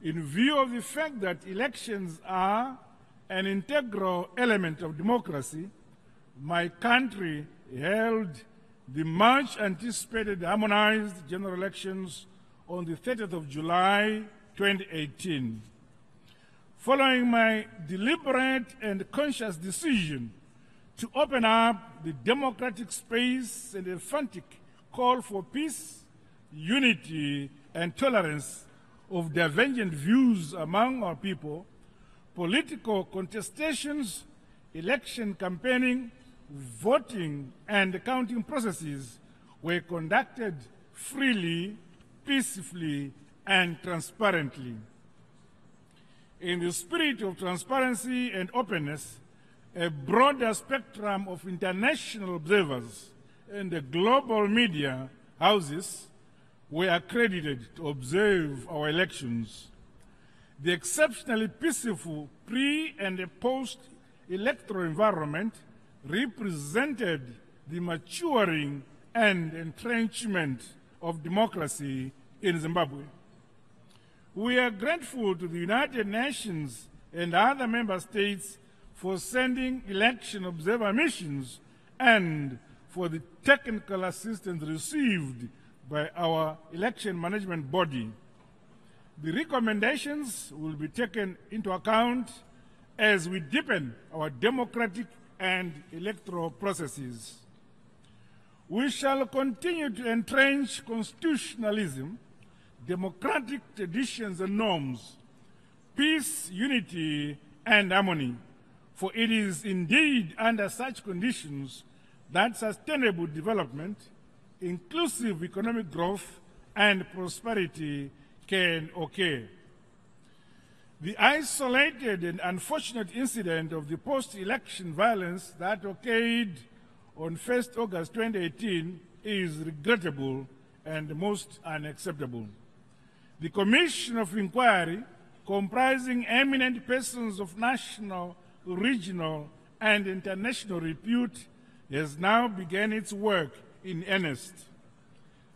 In view of the fact that elections are an integral element of democracy, my country held the much anticipated harmonized general elections on the 30th of July 2018. Following my deliberate and conscious decision to open up the democratic space and emphatic call for peace, unity, and tolerance of divergent views among our people, political contestations, election campaigning, voting, and counting processes were conducted freely, peacefully, and transparently. In the spirit of transparency and openness, a broader spectrum of international observers and the global media houses were accredited to observe our elections. The exceptionally peaceful pre- and post-electoral environment represented the maturing and entrenchment of democracy in Zimbabwe. We are grateful to the United Nations and other member states for sending election observer missions and for the technical assistance received by our election management body. The recommendations will be taken into account as we deepen our democratic and electoral processes. We shall continue to entrench constitutionalism, democratic traditions and norms, peace, unity, and harmony, for it is indeed under such conditions that sustainable development, inclusive economic growth, and prosperity can occur. The isolated and unfortunate incident of the post-election violence that occurred on 1st August 2018 is regrettable and most unacceptable. The Commission of Inquiry, comprising eminent persons of national, regional, and international repute, has now begun its work in earnest.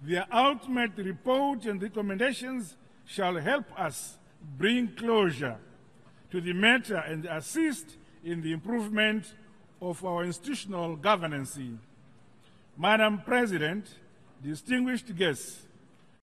Their ultimate report and recommendations shall help us bring closure to the matter and assist in the improvement of our institutional governance. Madam President, distinguished guests,